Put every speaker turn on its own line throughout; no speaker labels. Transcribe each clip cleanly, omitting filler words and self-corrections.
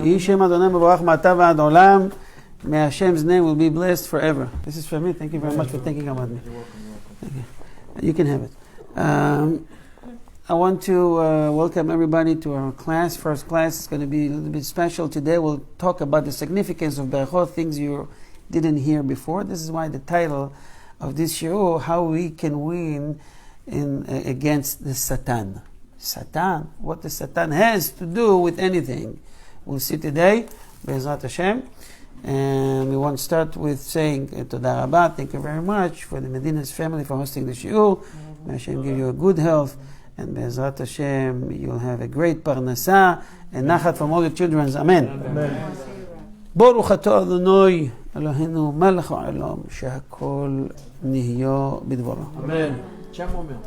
Yeh Shem Adonai Mevorach Ma'ata v'ad olam. May Hashem's name will be blessed forever. This is for me. Thank you very much for thinking about me.
You're welcome.
You can have it. I want to welcome everybody to our class. First class is going to be a little bit special. Today we'll talk about the significance of Berachot, things you didn't hear before. This is why the title of this shiur, how we can win against the Satan. Satan, what the Satan has to do with anything. We'll see today, Be'ezrat Hashem. And we want to start with saying Toda Rabba, thank you very much for the Medina's family for hosting the shiur. May Hashem give you a good health, and Be'ezrat Hashem you'll have a great parnasa and nachat from all your children. Amen. Baruch atah Adonai Eloheinu melech ha'olam shehakol nihyo bidvaro.
Amen. Chamomile.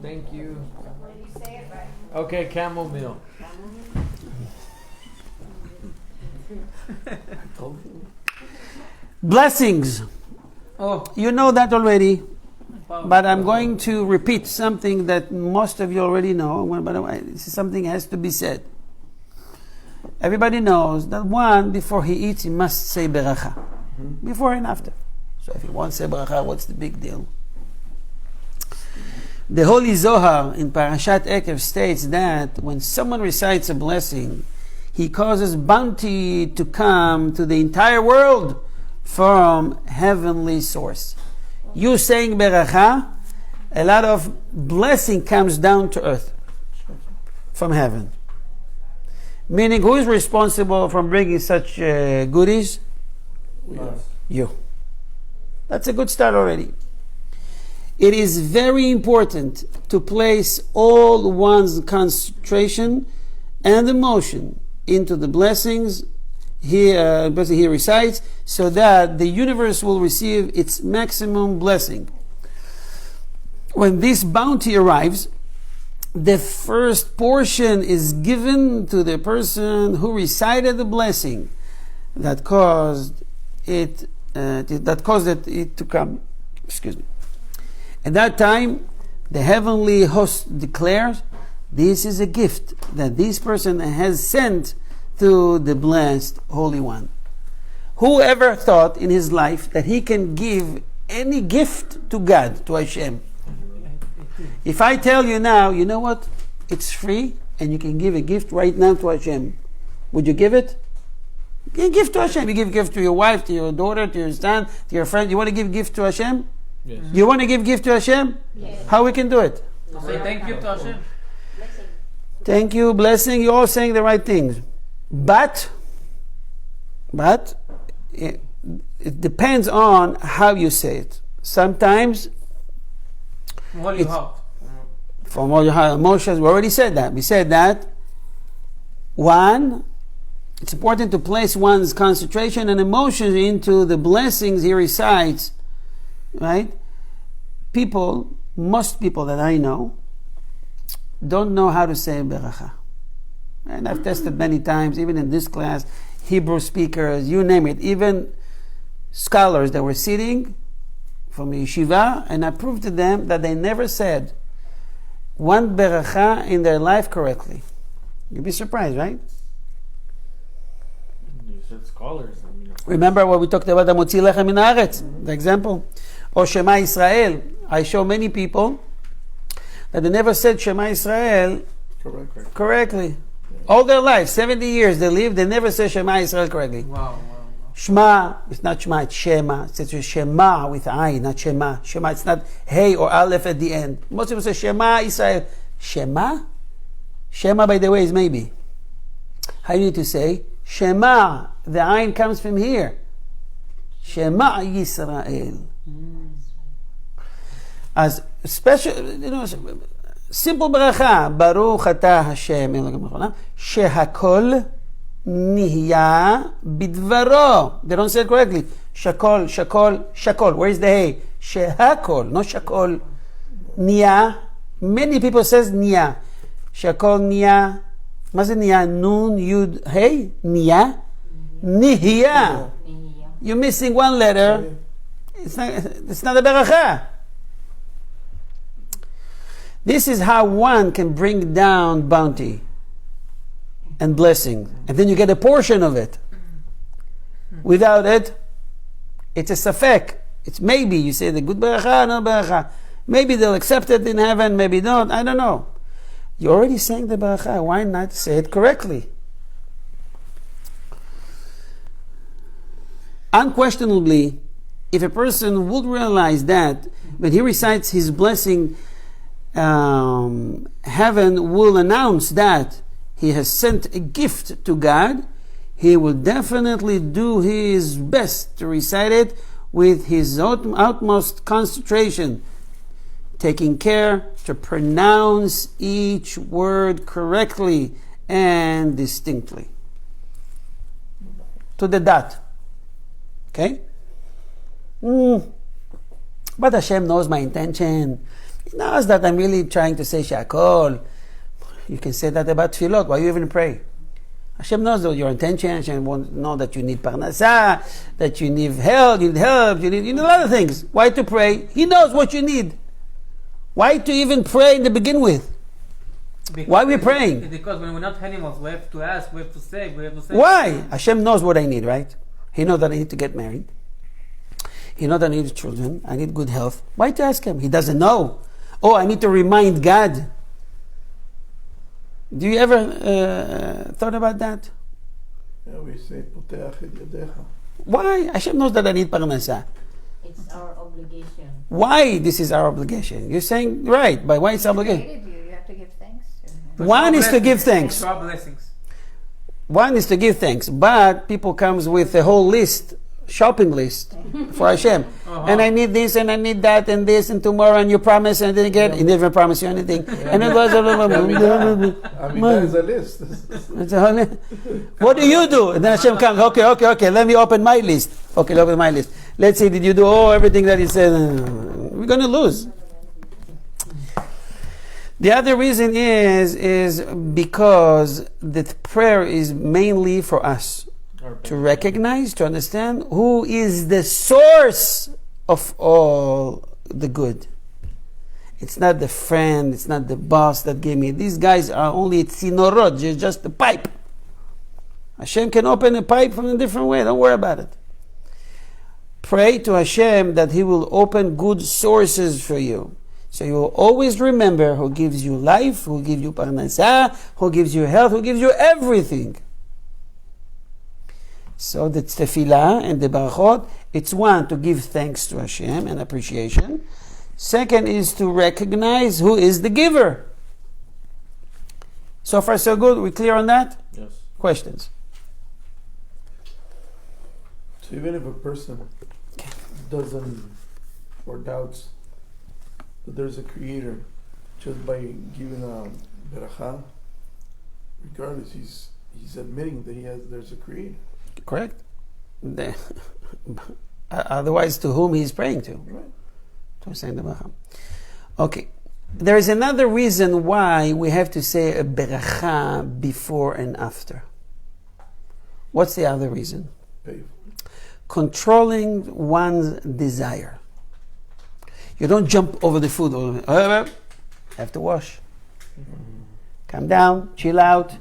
Thank you. Okay, chamomile.
Blessings.
Oh,
You know that already, but I'm going to repeat something that most of you already know. But this is something that has to be said. Everybody knows that before he eats, he must say beracha. Before and after. So if he wants to say beracha, what's the big deal? The Holy Zohar in Parashat Ekev states that when someone recites a blessing, he causes bounty to come to the entire world from heavenly source. You saying beracha, a lot of blessing comes down to earth from heaven. Meaning, who is responsible for bringing such goodies?
yes.
You. That's a good start already. It is very important to place all one's concentration and emotion into the blessings he recites, so that the universe will receive its maximum blessing. When this bounty arrives, the first portion is given to the person who recited the blessing that caused it to come. Excuse me. At that time, the heavenly host declares, this is a gift that this person has sent to the blessed Holy One. Whoever thought in his life that he can give any gift to God, to Hashem? If I tell you now, you know what? It's free and you can give a gift right now to Hashem. Would you give it? You give to Hashem. You give a gift to your wife, to your daughter, to your son, to your friend. You want to give gift to Hashem?
Yes.
You want to give gift to Hashem?
Yes.
How we can do it?
Say thank you to Hashem.
Thank you, blessing. You're all saying the right things. But it depends on how you say it. Sometimes
From all your heart.
from all your heart, emotions, we already said that. We said that it's important to place one's concentration and emotions into the blessings he recites, right? Most people that I know don't know how to say beracha. And I've tested many times, even in this class, Hebrew speakers, you name it, even scholars that were sitting from yeshiva, and I proved to them that they never said one beracha in their life correctly. You'd be surprised, right?
You said scholars.
Remember what we talked about, the Motzi Lechem Min Haaretz, the example? Or Shema Israel. I show many people that they never said Shema Israel correctly. All their life, 70 years they lived, they never said Shema Israel correctly.
Wow.
Shema, it's not Shema, it's Shema. It's Shema with I, not Shema. Shema, it's not Hey or Aleph at the end. Most people say Shema Israel. Shema? Shema, by the way, is maybe. How do you need to say? Shema, the Ayin comes from here. Shema Yisrael. As special, simple bracha, Baruch atah Hashem Elokim Haolam, shehakol nihya bidvaro. They don't say it correctly. Shakol. Where is the hey? Shehakol, not shakol. Niya. Many people says niya. Shakol niya. מה זה נהיה? nun yud hey? Niya? Nihya. You're missing one letter. It's not a beracha. This is how one can bring down bounty. and blessing. And then you get a portion of it. Without it, it's a safek. It's maybe. You say the good beracha, no beracha. Maybe they'll accept it in heaven, maybe not. I don't know. You're already saying the beracha. Why not say it correctly? Unquestionably, if a person would realize that when he recites his blessing, heaven will announce that he has sent a gift to God, he will definitely do his best to recite it with his utmost concentration, taking care to pronounce each word correctly and distinctly. To the dot. Okay? But Hashem knows my intention. He knows that I'm really trying to say Shakol. You can say that about Tfilot. Why you even pray? Hashem knows your intention. Hashem wants to know that you need parnasah, that you need help, you need a lot of things. Why to pray? He knows what you need. Why to even pray to begin with?
Because
why are we praying?
Because when we're not animals, we have to ask, we have to say.
Why? Hashem knows what I need, right? He knows that I need to get married. He knows that I need children. I need good health. Why to ask him? He doesn't know. Oh, I need to remind God. Do you ever thought about that?
Yeah, we say, Poteach et yadecha.
Why? Hashem knows that I need parnasah.
It's our obligation.
Why this is our obligation? You're saying, right, but why it's obligation?
Created you. You have to give thanks to him.
One is to give thanks.
For our blessings.
One is to give thanks, but people comes with a whole list, shopping list for Hashem. And I need this, and I need that, and this, and tomorrow, and you promise, and then again, he never promised you anything. And then
that is a list.
it's a whole list. What do you do? And then Hashem comes, okay, let me open my list. Okay, open my list. Let's see, did you do everything that he said? We're going to lose. The other reason is because the prayer is mainly for us to recognize, to understand who is the source of all the good. It's not the friend, it's not the boss that gave me. These guys are only tzinorot, just a pipe. Hashem can open a pipe from a different way, don't worry about it. Pray to Hashem that He will open good sources for you. So you will always remember who gives you life, who gives you parnasah, who gives you health, who gives you everything. So the tefillah and the barachot, it's one, to give thanks to Hashem and appreciation. Second is to recognize who is the giver. So far so good? We clear on that?
Yes.
Questions?
So even if a person doesn't or doubts that there's a creator, just by giving a beracha, regardless, he's admitting that there's a creator.
Correct. Otherwise, to whom he's praying to?
Right.
To saying the beracha. Okay. There is another reason why we have to say a beracha before and after. What's the other reason?
Painful.
Controlling one's desire. You don't jump over the food. Have to wash. Calm down, chill out.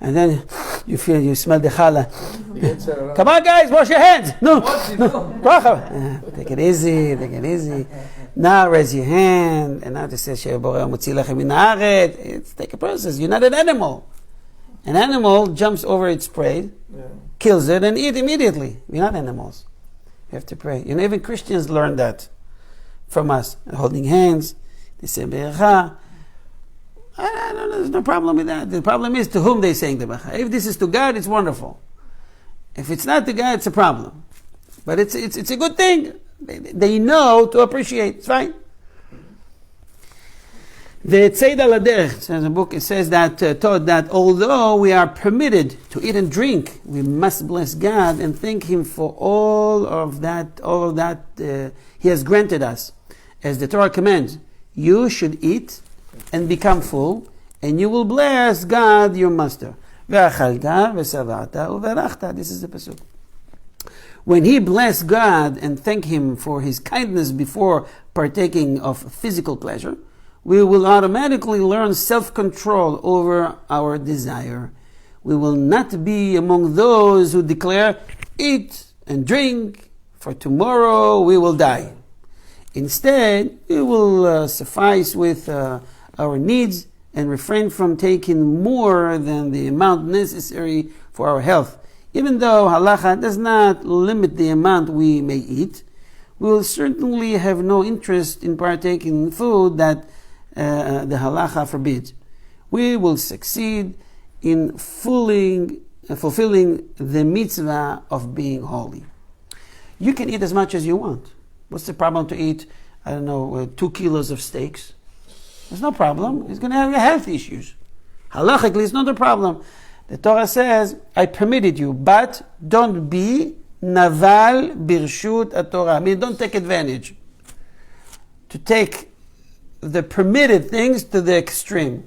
And then you smell the challah. Come on, guys, wash your hands. No. Take it easy. Now raise your hand. And now to say, it's take a process. You're not an animal. An animal jumps over its prey, kills it, and eat immediately. We're not animals. You have to pray. Even Christians learn that from us. Holding hands, they say beracha. I don't know, there's no problem with that. The problem is to whom they're saying the beracha. If this is to God, it's wonderful. If it's not to God, it's a problem. But it's a good thing. They know to appreciate. It's fine. The Tzeid al Derech, says in the book, it says that taught that although we are permitted to eat and drink, we must bless God and thank Him for all of that He has granted us. As the Torah commands, you should eat and become full, and you will bless God your master. This is the pasuk. When he blessed God and thanked Him for His kindness before partaking of physical pleasure, we will automatically learn self-control over our desire. We will not be among those who declare, eat and drink, for tomorrow we will die. Instead, we will suffice with our needs and refrain from taking more than the amount necessary for our health. Even though halacha does not limit the amount we may eat, we will certainly have no interest in partaking in food that the halacha forbids. We will succeed in fulfilling the mitzvah of being holy. You can eat as much as you want. What's the problem to eat, 2 kilos of steaks? There's no problem. It's going to have health issues. Halachically, it's not a problem. The Torah says, I permitted you, but don't be naval birshut HaTorah. I mean, don't take advantage. To take the permitted things to the extreme.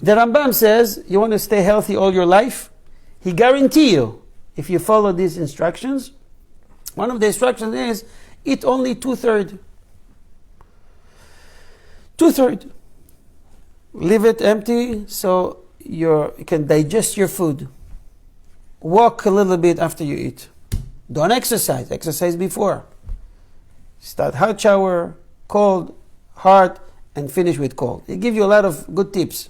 The Rambam says, you want to stay healthy all your life? He guarantees you, if you follow these instructions, one of the instructions is, eat only 2/3. 2/3. Leave it empty so you can digest your food. Walk a little bit after you eat. Don't exercise. Exercise before. Start hot shower, cold, hot, and finish with cold. They give you a lot of good tips.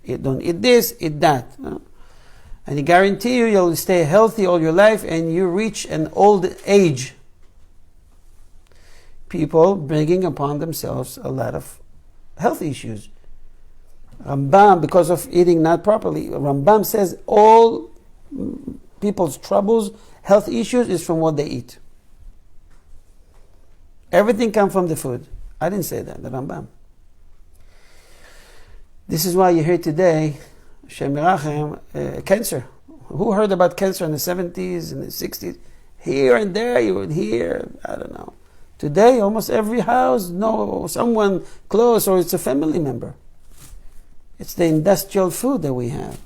You don't eat this, eat that. And he guarantee you'll stay healthy all your life and you reach an old age. People bringing upon themselves a lot of health issues. Rambam, because of eating not properly, Rambam says all people's troubles, health issues, is from what they eat. Everything comes from the food. I didn't say that, the Rambam. This is why you hear today, Shem Merachem, cancer. Who heard about cancer in the 70s and the 60s? Here and there you would hear, I don't know. Today, almost every house knows someone close or it's a family member. It's the industrial food that we have.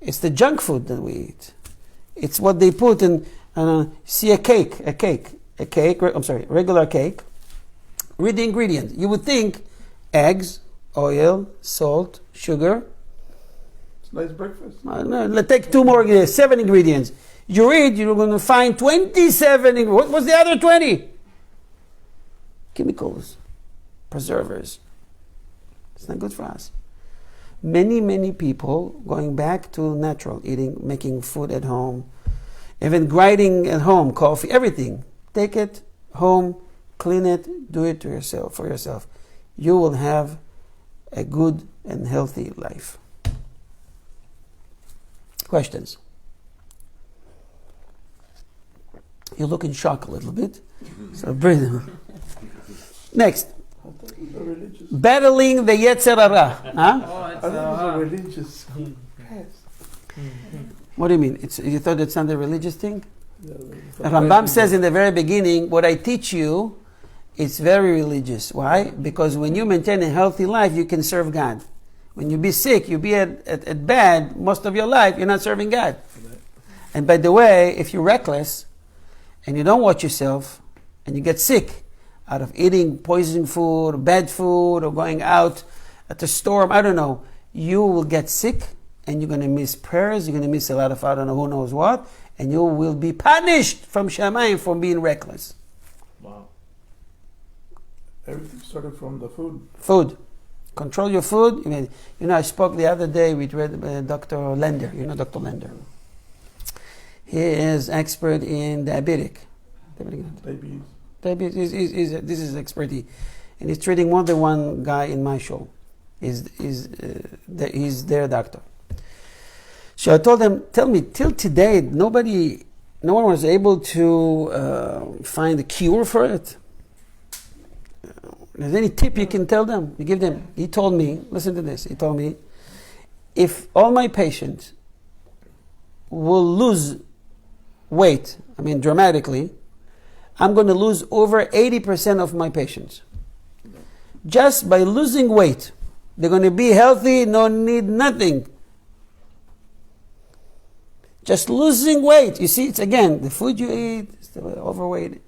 It's the junk food that we eat. It's what they put in, see a regular cake. Read the ingredients. You would think eggs, oil, salt, sugar.
It's a nice breakfast.
Let's take 2 more ingredients, 7 ingredients. You read, you're going to find 27. What was the other 20? Chemicals, preservers. It's not good for us. Many people going back to natural eating, making food at home, even grinding at home, coffee, everything. Take it home, clean it, do it for yourself. You will have a good and healthy life. Questions? You look in shock a little bit, so breathe. Next. Battling the Yetzer Hara. Huh?
I thought it was a religious
What do you mean? You thought it's not a religious thing? Rambam says in the very beginning, what I teach you, it's very religious. Why? Because when you maintain a healthy life, you can serve God. When you be sick, you be at bad most of your life, you're not serving God. And by the way, if you're reckless and you don't watch yourself and you get sick out of eating poison food, or bad food, or going out at the storm, I don't know, you will get sick and you're going to miss prayers, you're going to miss a lot of I don't know who knows what, and you will be punished from Shamayim for being reckless.
Wow. Everything started from the food.
Food. Control your food. I spoke the other day with Dr. Lender. You know Dr. Lender. He is expert in diabetes. This is expertise. And he's treating more than one guy in my show. He's their doctor. So I told him, tell me, till today, no one was able to find a cure for it. Is there any tip you can tell them? You give them. He told me, listen to this. He told me, if all my patients will lose weight, dramatically, I'm going to lose over 80% of my patients. Just by losing weight. They're going to be healthy, no need nothing. Just losing weight. You see, it's again, the food you eat, it's the overweight.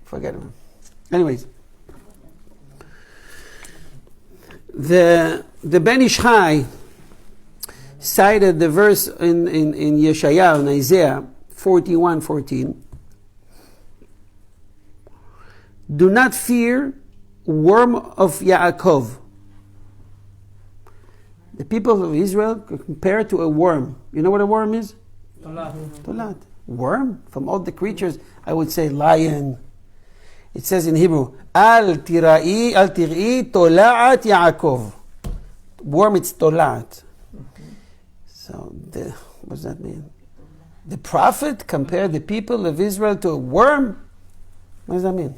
Forget it. Anyways, the Ben Ish Chai cited the verse in Yeshayahu, in Isaiah 41:14. Do not fear, worm of Yaakov. The people of Israel compared to a worm. You know what a worm is? Tolat. Worm? From all the creatures, I would say lion. It says in Hebrew, Al tir'i tola'at Yaakov. Worm, it's tolat. So, what does that mean? The prophet compared the people of Israel to a worm? What does that mean?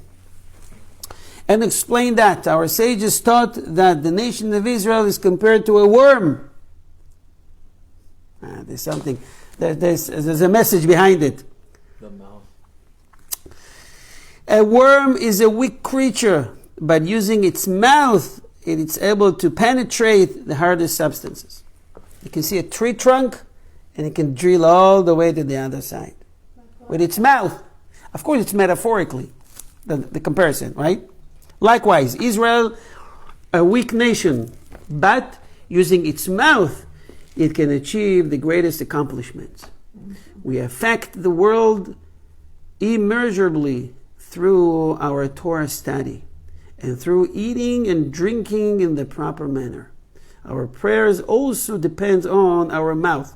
And explain that. Our sages taught that the nation of Israel is compared to a worm. There's something, there's a message behind it.
The mouth.
A worm is a weak creature, but using its mouth, it's able to penetrate the hardest substances. You can see a tree trunk, and it can drill all the way to the other side. With its mouth. Of course, it's metaphorically, the comparison, right? Likewise, Israel, a weak nation, but using its mouth, it can achieve the greatest accomplishments. We affect the world immeasurably through our Torah study and through eating and drinking in the proper manner. Our prayers also depend on our mouth.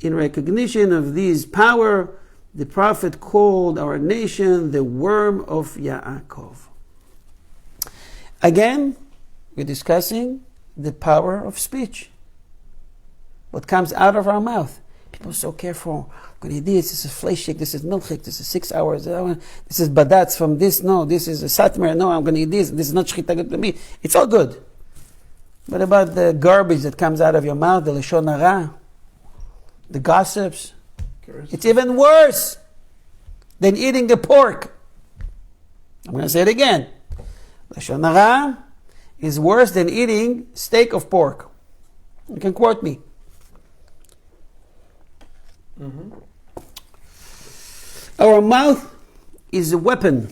In recognition of this power, the prophet called our nation the worm of Yaakov. Again, we're discussing the power of speech. What comes out of our mouth. People are so careful. I'm going to do this is a fleishik, this is milchik, this is 6 hours, this is badatz from this, no, this is a satmer, no, I'm going to eat this is not shchita good to me. It's all good. What about the garbage that comes out of your mouth, the lashon hara, the gossips? It's even worse than eating the pork. I'm going to say it again. Lashon hara is worse than eating steak of pork. You can quote me.
Mm-hmm.
Our mouth is a weapon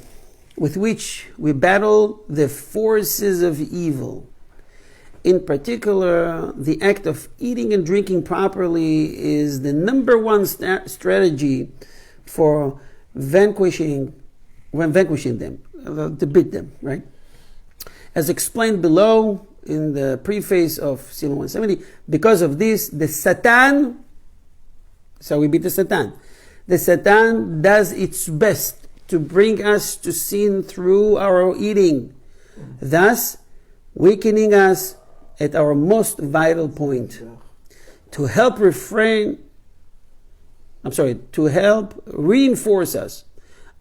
with which we battle the forces of evil. In particular, the act of eating and drinking properly is the number one strategy for vanquishing them, to beat them, right? As explained below in the preface of Shimon 170, because of this, the Satan, so we beat the Satan. The Satan does its best to bring us to sin through our eating, thus weakening us at our most vital point. To help reinforce us,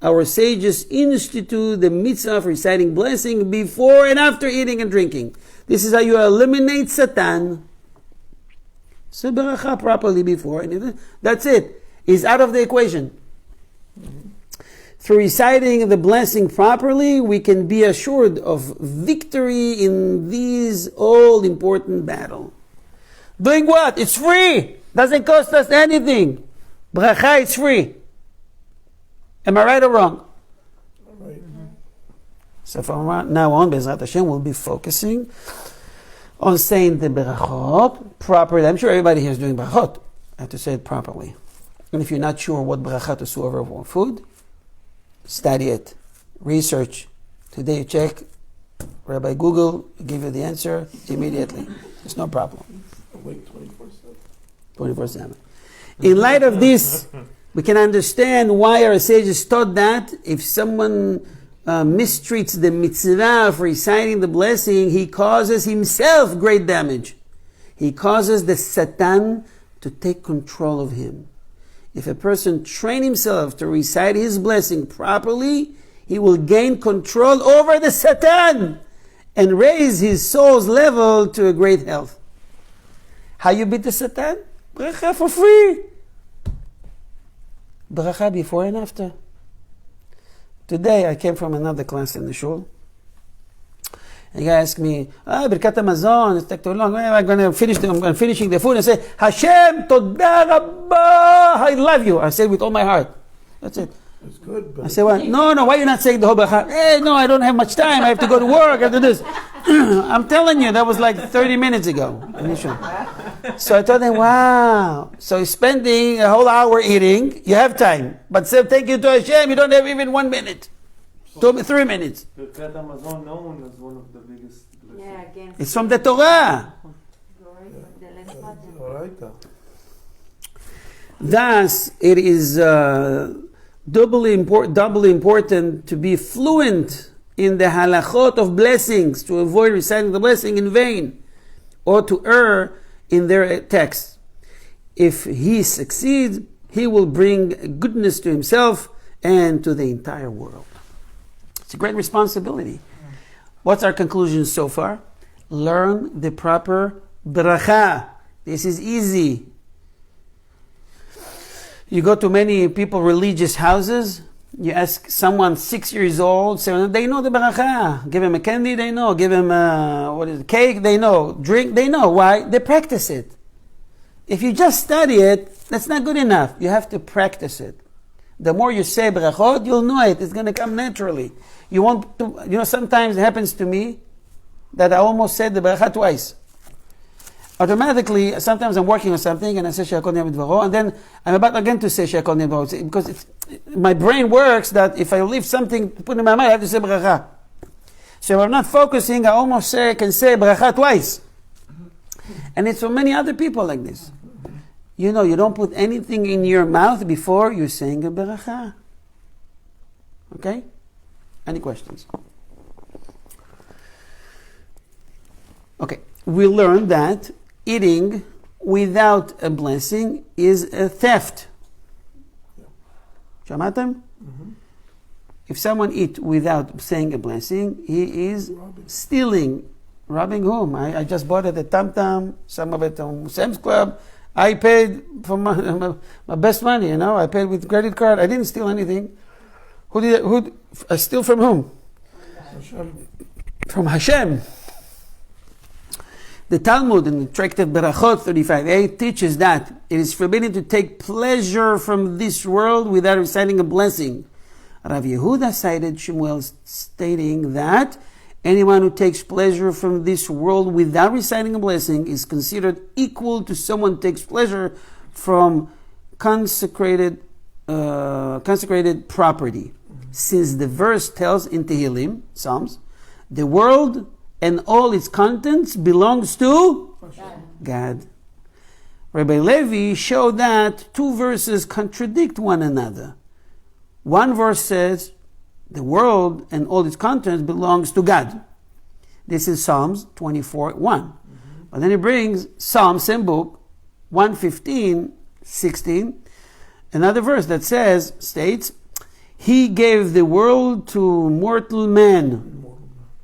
our sages institute the mitzvah of reciting blessing before and after eating and drinking. This is how you eliminate Satan. Say beracha properly before, and that's it. He's out of the equation. Through reciting the blessing properly, we can be assured of victory in these all-important battle. Doing what? It's free. Doesn't cost us anything. Bracha is free. Am I right or wrong?
Right.
So from now on, Bezrat Hashem will be focusing on saying the berachot properly. I'm sure everybody here is doing berachot. I have to say it properly. And if you're not sure what bracha to say over food, study it, research. Today you check, Rabbi Google will give you the answer immediately. There's no problem.
Awake 24/7.
24/7. In light of this, we can understand why our sages taught that if someone mistreats the mitzvah of reciting the blessing, he causes himself great damage. He causes the Satan to take control of him. If a person train himself to recite his blessing properly, he will gain control over the Satan and raise his soul's level to a great health. How you beat the Satan? Bracha for free. Bracha before and after. Today I came from another class in the shul. And the guy asked me, Birkat Hamazon, it's take too long. I'm finishing the food. And I say, Hashem, Todah Rabbah, I love you. I said with all my heart. That's it.
It's good, but
I say, well, no, why are you not saying the whole bracha? Hey, no, I don't have much time. I have to go to work. I have to do this. I'm telling you, that was like 30 minutes ago. So I told him, wow. So he's spending a whole hour eating. You have time. But say thank you to Hashem, you don't have even 1 minute. 3 minutes.
Birkat Hamazon known as one of the biggest blessings.
Yeah, against
It's from the Torah.
glory, the Lamb
it's all right though.
Thus, it is doubly important to be fluent in the halachot of blessings, to avoid reciting the blessing in vain, or to err in their text. If he succeeds, he will bring goodness to himself and to the entire world. It's a great responsibility. What's our conclusion so far? Learn the proper bracha. This is easy. You go to many people, religious houses, you ask someone 6 years old, they know the bracha. Give him a candy, they know. Give him cake, they know. Drink, they know. Why? They practice it. If you just study it, that's not good enough. You have to practice it. The more you say brachot, you'll know it. It's going to come naturally. You won't. Sometimes it happens to me that I almost said the bracha twice. Automatically, sometimes I'm working on something and I say She'akol Niyam B'dvaro, and then I'm about again to say She'akol Niyam B'dvaro, because my brain works that if I leave something to put in my mind, I have to say bracha. So if I'm not focusing, I almost can say bracha twice. And it's for many other people like this. You don't put anything in your mouth before you're saying a bracha. Okay? Any questions? Okay. We learned that eating without a blessing is a theft. Shamatem? If someone eats without saying a blessing, he is stealing. Robbing whom? I just bought it at Tam Tam, some of it on Sam's Club. I paid for my best money, I paid with credit card. I didn't steal anything. Who I steal from whom?
Hashem.
From Hashem. The Talmud in the Tractate Berachot 35a teaches that it is forbidden to take pleasure from this world without reciting a blessing. Rav Yehuda cited Shmuel stating that anyone who takes pleasure from this world without reciting a blessing is considered equal to someone who takes pleasure from consecrated property. Since the verse tells in Tehillim, Psalms, the world and all its contents belongs to God. Rabbi Levi showed that two verses contradict one another. One verse says, the world and all its contents belongs to God. This is Psalms 24:1. But then he brings Psalm, same book, 115:16, another verse that states, He gave the world to mortal man.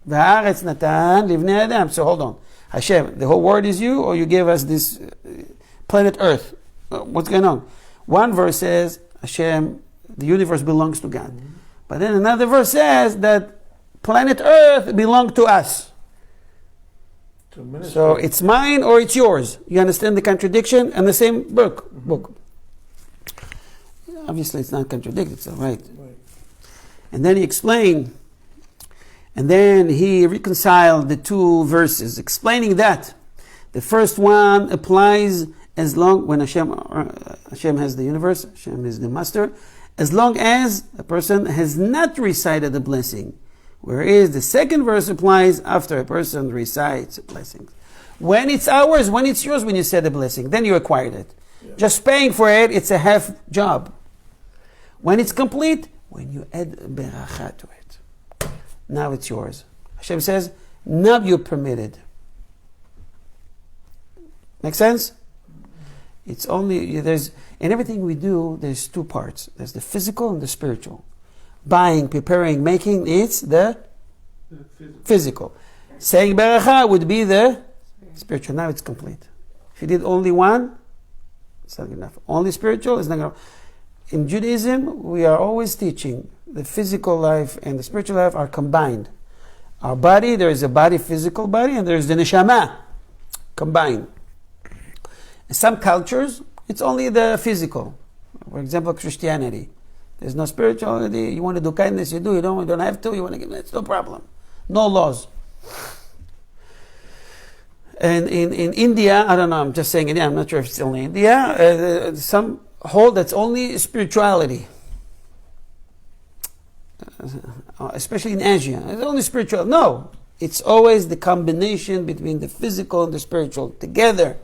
V'haaretz natan livnei adam. So hold on. Hashem, the whole world is you, or you gave us this planet Earth? What's going on? One verse says, Hashem, the universe belongs to God. But then another verse says that planet Earth belongs to us. So it's mine or it's yours. You understand the contradiction? And the same book. Obviously it's not contradicted, so right. And then he explained, and then he reconciled the two verses, explaining that the first one applies as long, when Hashem has the universe, Hashem is the master, as long as a person has not recited the blessing. Whereas the second verse applies after a person recites blessings. When it's ours, when it's yours, when you said the blessing, then you acquired it. Yeah. Just paying for it, it's a half job. When it's complete, when you add beracha to it, now it's yours. Hashem says, now you're permitted. Make sense? It's only, in everything we do, there's two parts. There's the physical and the spiritual. Buying, preparing, making, it's the physical. Saying beracha would be the spiritual. Now it's complete. If you did only one, it's not good enough. Only spiritual is not good enough. In Judaism, we are always teaching the physical life and the spiritual life are combined. Our body, there is a body, physical body, and there is the neshama, combined. In some cultures, it's only the physical. For example, Christianity. There's no spirituality. You want to do kindness, you do. You don't have to. You want to give. It's no problem. No laws. And in India, I don't know. I'm just saying India. I'm not sure if it's only India. Some hold that's only spirituality. Especially in Asia, it's only spiritual. No, it's always the combination between the physical and the spiritual together.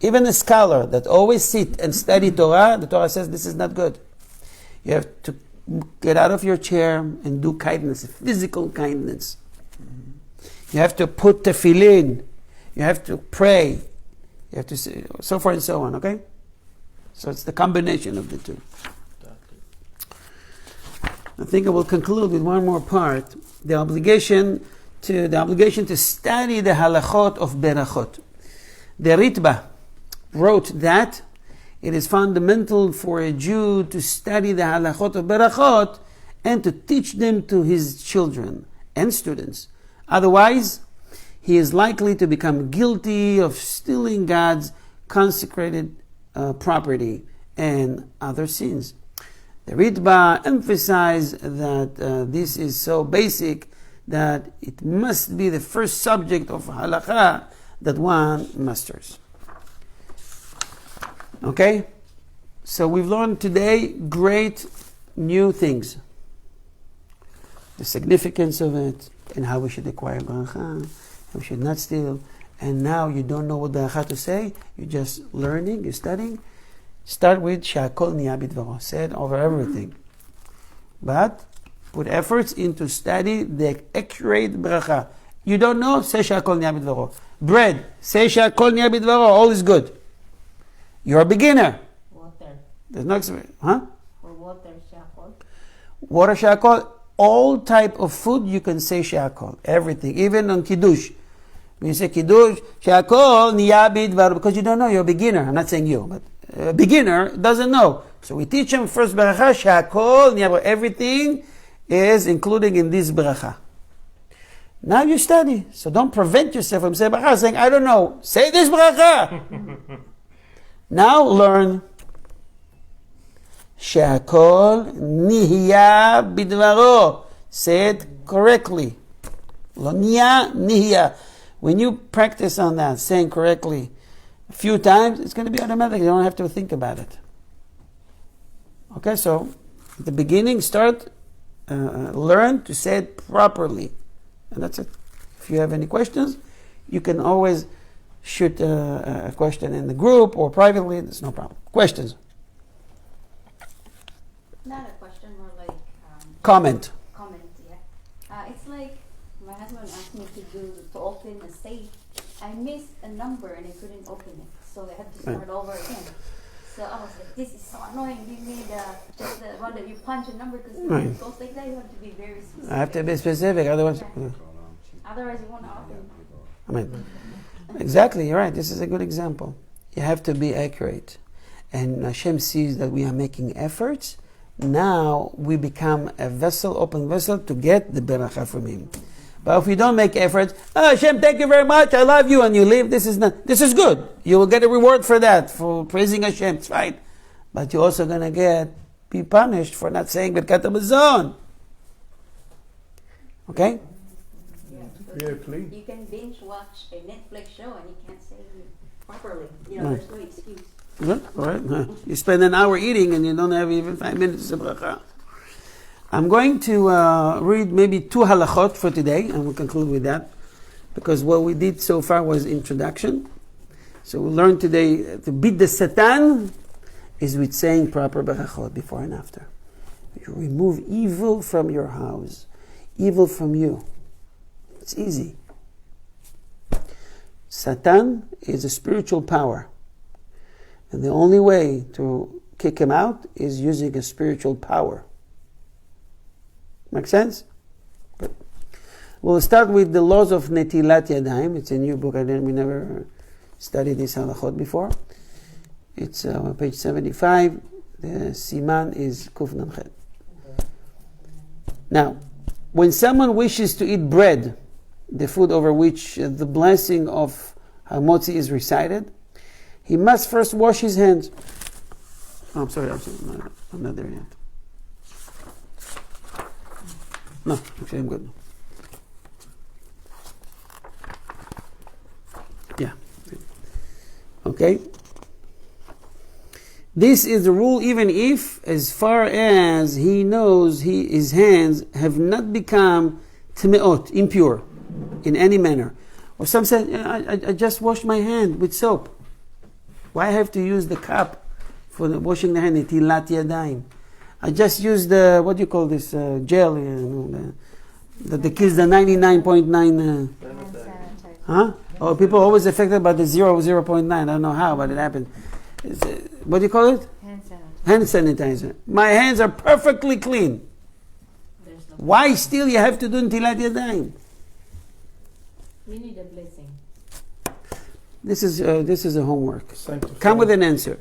Even a scholar that always sit and study Torah, the Torah says this is not good. You have to get out of your chair and do kindness, physical kindness. You have to put tefillin. You have to pray. You have to say, so forth and so on. Okay, so it's the combination of the two. I think I will conclude with one more part: the obligation to study the halachot of berachot. The Ritba wrote that it is fundamental for a Jew to study the halachot of berachot and to teach them to his children and students. Otherwise, he is likely to become guilty of stealing God's consecrated property and other sins. The Ritba emphasized that this is so basic that it must be the first subject of halakha that one masters. Okay? So we've learned today great new things. The significance of it, and how we should acquire beracha, how we should not steal. And now you don't know what beracha to say, you're just learning, you're studying. Start with Sha'akol Niya Bidvaro. Say it over everything. But put efforts into study the accurate bracha. You don't know? Say Sha'akol Niya Bidvaro. Bread. Say Sha'akol Niya Bidvaro. All is good. You're a beginner.
Water.
There's no experience. Huh?
For water, shakol.
Water Sha'akol. All type of food you can say Sha'akol. Everything. Even on Kiddush. When you say Kiddush, Sha'akol Niya Bidvaro. Because you don't know. You're a beginner. I'm not saying you, but a beginner doesn't know. So we teach him first bracha, shakol, everything is including in this bracha. Now you study. So don't prevent yourself from saying bracha, saying, I don't know. Say this bracha. Now learn. Shakol nihiya bidvaro. Say it correctly. Lo niya nihiya. When you practice on that, saying correctly, a few times, it's going to be automatic. You don't have to think about it. Okay, so at the beginning, learn to say it properly. And that's it. If you have any questions, you can always shoot a question in the group or privately. There's no problem. Questions?
Not a question, more like
Comment.
comment. Yeah. It's like my husband asked me to open a safe. I missed a number and I couldn't open it, so I had to start over again. So I was like, "This is so annoying. Give me just the one that you punch a number because
Right.
it goes like that. You have to be very specific.
I have to be specific, otherwise.
Yeah. Otherwise, you won't open."
I mean, exactly. You're right. This is a good example. You have to be accurate, and Hashem sees that we are making efforts. Now we become a vessel, open vessel, to get the beracha from Him. But if we don't make efforts, Hashem, thank you very much, I love you, and you leave, this is good. You will get a reward for that, for praising Hashem, it's fine. But you're also going to be punished for not saying Birkat HaMazon. Okay?
Yeah,
Create a plea.
you can binge watch a Netflix show and you can't say it properly.
Right.
There's no excuse.
Good? All right. You spend an hour eating and you don't have even 5 minutes of bracha. I'm going to read maybe 2 halachot for today, and we'll conclude with that, because what we did so far was introduction. So we learned today to beat the Satan is with saying proper barachot before and after. You remove evil from your house, evil from you. It's easy. Satan is a spiritual power, and the only way to kick him out is using a spiritual power. Make sense? Good. We'll start with the laws of Netilat Yadayim. It's a new book. We never studied this halachot before. It's page 75. The siman is Kuf Nun Chet. Now, when someone wishes to eat bread, the food over which the blessing of Hamotzi is recited, he must first wash his hands. Oh, I'm sorry. I'm not there yet. No, actually, I'm good. Yeah. Okay. This is the rule even if, as far as he knows, his hands have not become tmeot, impure, in any manner. Or some say, I just washed my hand with soap. Why I have to use the cup for washing the hand? Netilat yadayim. I just used the, what do you call this, gel, that kills the 99.9... huh? Oh, people are always affected by the 0.9. I don't know how, but it happened. What do you call it? Hand sanitizer. My hands are perfectly clean. Why still you have to do netilat yadayim?
You need a blessing.
This is a homework.
Sanctify.
Come with an answer.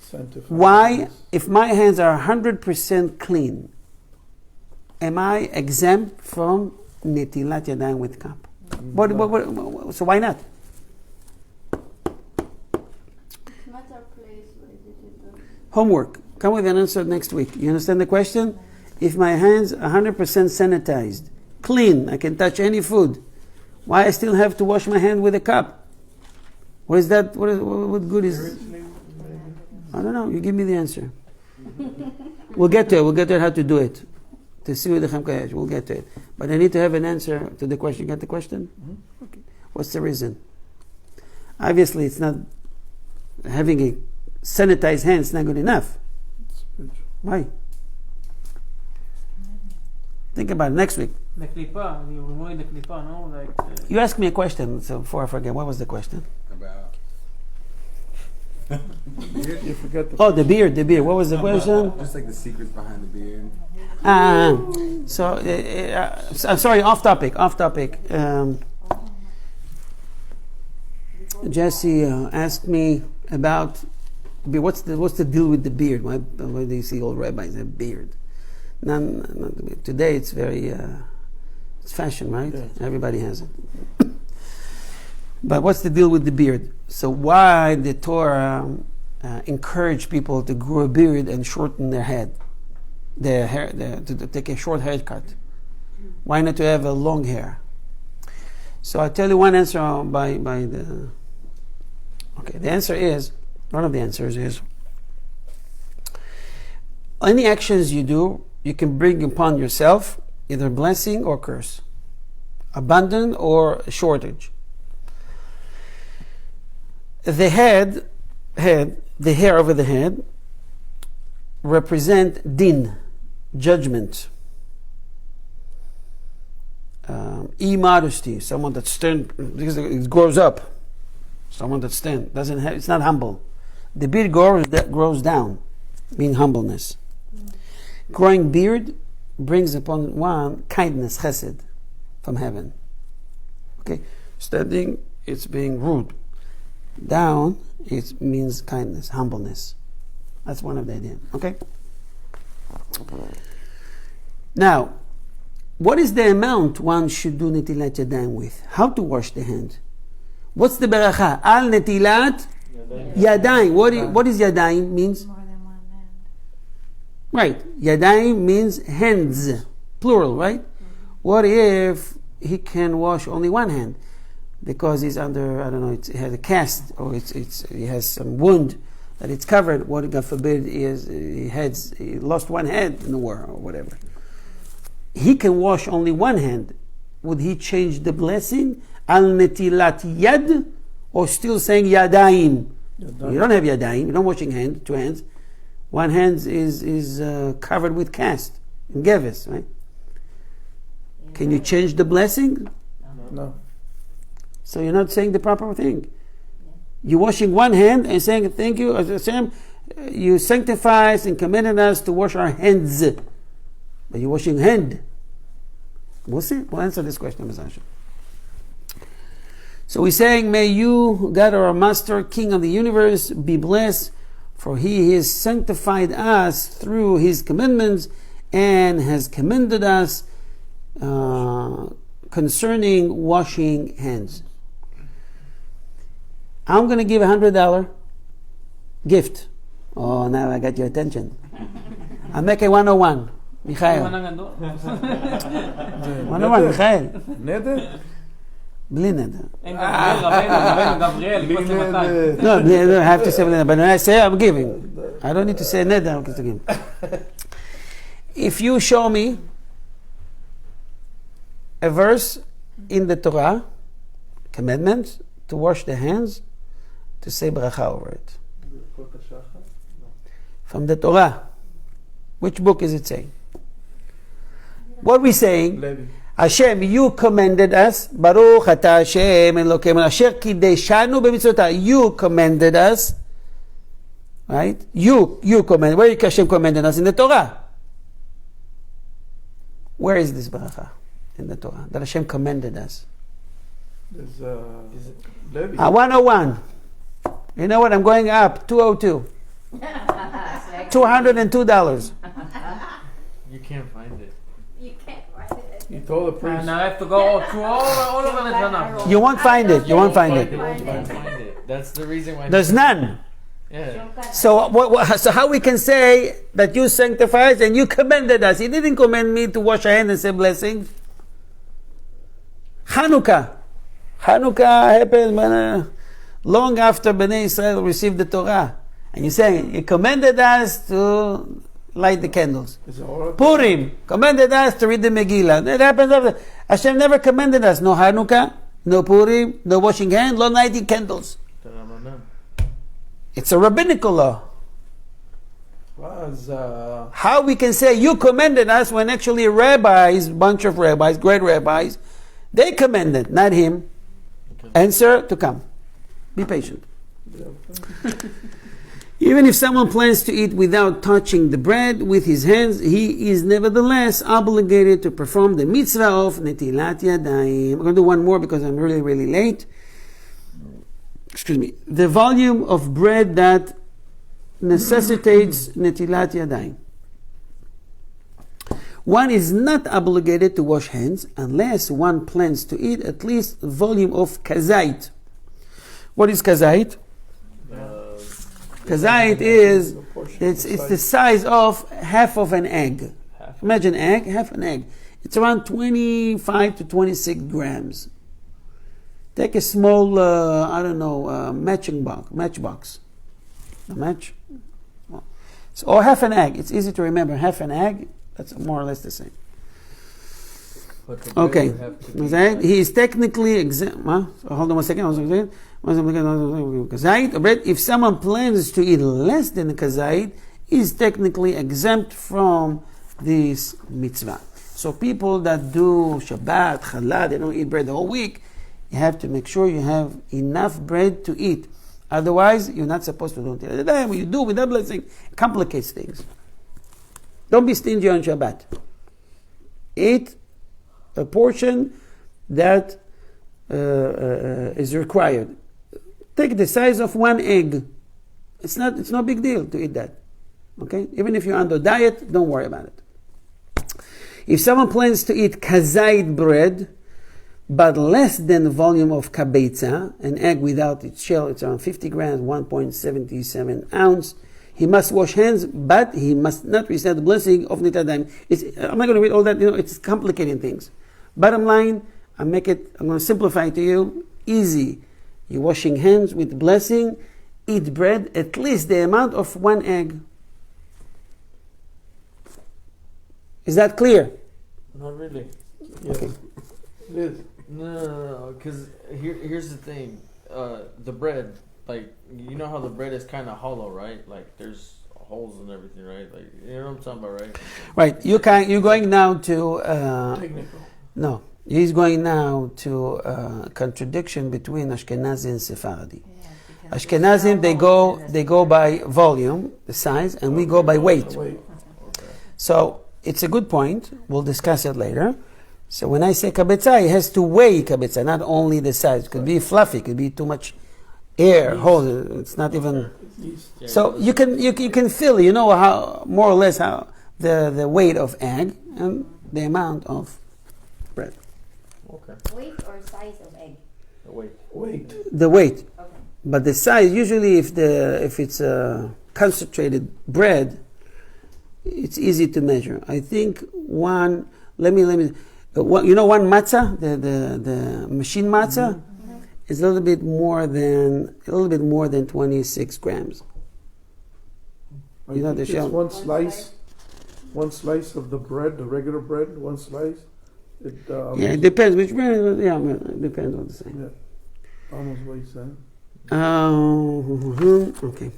Sanctify.
Why, if my hands are 100% clean, am I exempt from netilat yadayim with cup? So why not?
Matter place, what is it?
Homework. Come with an answer next week. You understand the question? If my hands are 100% sanitized, clean, I can touch any food, why I still have to wash my hand with a cup? What is that? What good is? I don't know. You give me the answer. We'll get to it. We'll get to how to do it. To see with the Chamkayash. We'll get to it. But I need to have an answer to the question. You got the question?
Mm-hmm.
Okay. What's the reason? Obviously, it's not having a sanitized hand. It's not good enough.
Spiritual.
Why? Think about it next week.
The klipa, you remove the klipa, no? Like.
You asked me a question, so before I forget, what was the question?
About
You forgot the.
Oh, the beard. What was the question?
just like the secrets behind the beard.
I'm sorry, off topic. Jesse asked me about what's the deal with the beard? Why do you see old rabbis have beard? Today it's very it's fashion, right?
Yeah.
Everybody has it. But what's the deal with the beard? So why the Torah encourage people to grow a beard and shorten their head, to take a short haircut? Why not to have a long hair? So I'll tell you one answer by the. Okay, the answer is, one of the answers is, any actions you do, you can bring upon yourself either blessing or curse, abundance or shortage. The the hair over the head, represent din, judgment, immodesty, someone that's stern because it grows up. Someone that's stern doesn't have, it's not humble. The beard grows down, meaning humbleness. Growing beard brings upon one kindness, chesed, from heaven. Okay, standing, it's being rude. Down, it means kindness, humbleness. That's one of the ideas. Okay. Now, what is the amount one should do netilat yadayim with? How to wash the hand? What's the beracha? Al netilat yadayim. What is yadayim means?
More than one hand.
Right. Yadayim means hands, plural. Right. What if he can wash only one hand because he's under, I don't know, it has a cast or he has some wound that it's covered? What, God forbid, he lost one hand in the war or whatever. He can wash only one hand. Would he change the blessing? Al netilat yad, or still saying yadayim?
Yadayim.
You don't have yadayim. You're not washing two hands. One hand is covered with cast and gevis, right? Can you change the blessing?
No.
So you're not saying the proper thing. You're washing one hand and saying, thank you, Hashem, you sanctify us and commanded us to wash our hands. But you're washing hand. We'll see. We'll answer this question, Mr. Hashem. So we're saying, may you, God our Master, King of the universe, be blessed, for He has sanctified us through His commandments and has commended us concerning washing hands. I'm going to give $100 gift. Oh, now I got your attention. I'll make a 101. Michael.
Ano nga doon?
101, Michael.
נדר?
בלי נדר.
אין גבריאל, גבריאל,
בלי
קפוץ למתי.
נדר.
No, I have to say bלי נדר. But when I say, I'm giving. I don't need to say neder, I'm just giving. If you show me a verse in the Torah, commandment to wash the hands, to say bracha over it. From the Torah. Which book is it saying? What are we saying?
לוי.
Hashem, you commanded us. Baruch atah Hashem Elokeinu asher kideshanu b'mitzvotah. You commanded us. Right? You commanded. Where Hashem commanded us? In the Torah. Where is this bracha? In the Torah. That Hashem commanded us.
There's Levi.
101. You know what? I'm going up. 202. $202.
You can't find it.
You can't write it.
He told the priest.
And I have to go through all over the Tanakh.
You won't find it. You won't find
You
it.
won't find it. That's the reason why.
There's none.
Yeah.
So how we can say that you sanctified and you commanded us? He didn't command me to wash our hands and say blessing. Hanukkah happened when, long after Bnei Israel received the Torah. And you're saying, He commanded us to light the candles.
Is it all
Purim commanded us to read the Megillah. That happens after. Hashem never commanded us. No Hanukkah, no Purim, no washing hands, no lighting candles. It's a rabbinical law.
was
How we can say you commanded us when actually rabbis, bunch of rabbis, great rabbis, they commanded, not him. Answer to come. Be patient. Even if someone plans to eat without touching the bread with his hands, he is nevertheless obligated to perform the mitzvah of netilat yadayim. I'm going to do one more because I'm really, really late. Excuse me. The volume of bread that necessitates netilat yadayim. One is not obligated to wash hands unless one plans to eat at least the volume of kazait. What is kazait? Kazait is, it's the size of half of an egg. Imagine egg, half an egg. It's around 25 to 26 grams. Take a small, matchbox. A match? So, or half an egg. It's easy to remember. Half an egg, that's more or less the same. Okay. He is technically exempt. Hold on one second. If someone plans to eat less than a kazait, he is technically exempt from this mitzvah. So people that do Shabbat, Challah, they don't eat bread the whole week, you have to make sure you have enough bread to eat. Otherwise, you're not supposed to do it. When you do without blessing, it complicates things. Don't be stingy on Shabbat. Eat a portion that is required. Take the size of one egg. It's no big deal to eat that. Okay? Even if you're under diet, don't worry about it. If someone plans to eat kazait bread, but less than the volume of kabeitza, an egg without its shell, it's around 50 grams, 1.77 ounce, he must wash hands, but he must not recite the blessing of nitadayim. I'm not going to read all that, it's complicating things. Bottom line, I'm going to simplify it to you. Easy. You're washing hands with blessing. Eat bread at least the amount of one egg. Is that clear?
Not really.
yeah.
Okay.
It is.
No. Because here's the thing. The bread, like, you know how the bread is kind of hollow, right? Like, there's holes and everything, right? Like, you know what I'm talking about, right?
Right. You're going now to...
Technical.
No. He's going now to contradiction between Ashkenazi and Sephardi. Ashkenazim, they go by volume, the size, and we go by weight. So it's a good point. We'll discuss it later. So when I say kabetza, it has to weigh kabetza, not only the size. It could be fluffy, it could be too much air, hold. It's not even. So you can feel, how more or less how the weight of egg and the amount of bread.
Okay.
Weight or size of egg?
Wait.
Wait.
The weight.
Okay.
But the size, usually if it's concentrated bread, it's easy to measure. I think one matzah, the machine matzah, is a little bit more than 26 grams.
I
You know,
think
the shell.
it's one slice of the bread, the regular bread, one slice.
It depends which brand. Yeah, it depends on the same.
Yeah, almost weighs that.
Okay.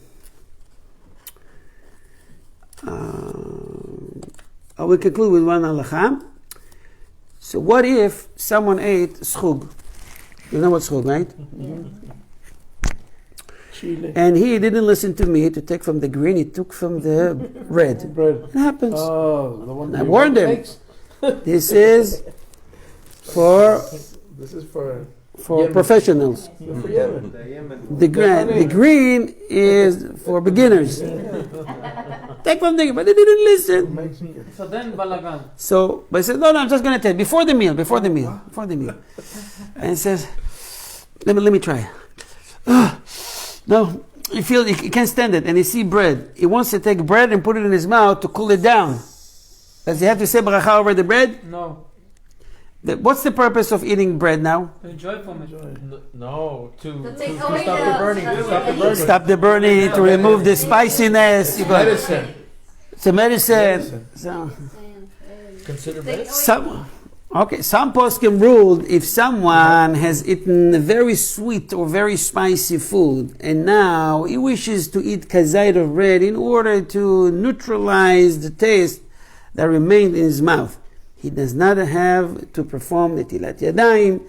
I will conclude with one halacha. So what if someone ate schug? You know what schug, right?
Chile.
And he didn't listen to me to take from the green, he took from the red.
Bread.
It happens.
Oh, the one
I
you
warned him.
makes?
This is for
This is for
for professionals.
for Yemen.
The green is for beginners. Take from the, but they didn't listen.
Mexican.
So then balagan.
So, but I said, no, I'm just going to tell you, before the meal. And he says, let me try. No, he can't stand it, and he see bread. He wants to take bread and put it in his mouth to cool it down. Does he have to say bracha over the bread?
No.
What's the purpose of eating bread now?
Enjoy from it.
No,
To
to
take
stop
away
the burning. To stop the burning.
Stop the burning, to remove the spiciness. You got
Medicine.
it's a medicine. So,
Consider
Take
medicine.
away
some poskim ruled if someone has eaten very sweet or very spicy food and now he wishes to eat kazait of bread in order to neutralize the taste that remained in his mouth, he does not have to perform the tilat yadayim.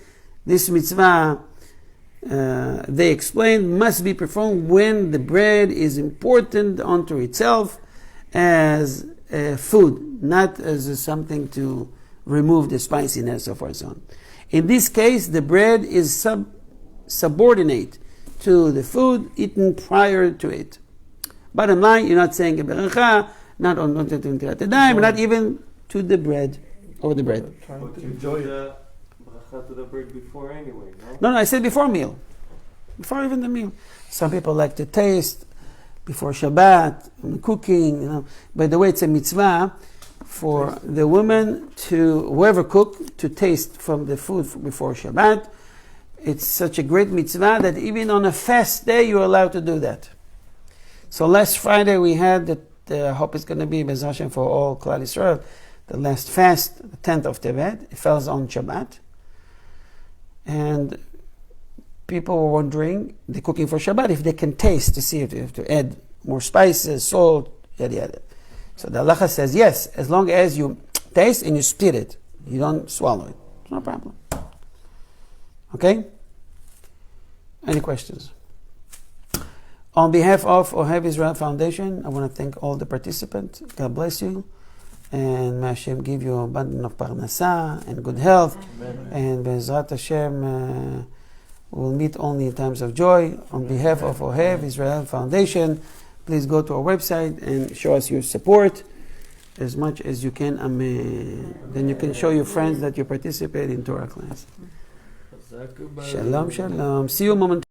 This mitzvah, they explained, must be performed when the bread is important unto itself as food, not as something to remove the spiciness, so forth and so on. In this case, the bread is subordinate to the food eaten prior to it. Bottom line, you're not saying a beracha, not even to the bread, or the bread.
Trying to
You
enjoy
do
it.
the bracha to the bread before anyway, no?
No, I said before meal. Before even the meal. Some people like to taste before Shabbat, when cooking, By the way, it's a mitzvah for the woman whoever cook, to taste from the food before Shabbat. It's such a great mitzvah that even on a fast day, you're allowed to do that. So last Friday we had that, I hope it's going to be Be'ez Hashem for all Klal Yisrael, the last fast, the 10th of Tevet. It falls on Shabbat. And people were wondering, they're cooking for Shabbat, if they can taste to see if they have to add more spices, salt, yada yada. So the halacha says yes, as long as you taste and you spit it, you don't swallow it. It's no problem. Okay? Any questions? On behalf of Ohev Israel Foundation, I want to thank all the participants. God bless you. And may Hashem give you abundance of parnasah and good health. And Be'ezrat Hashem, we'll meet only in times of joy. On behalf of Ohev Israel Foundation, please go to our website and show us your support as much as you can. Amen. Then you can show your friends that you participate in Torah class. Shalom, shalom. See you momentarily.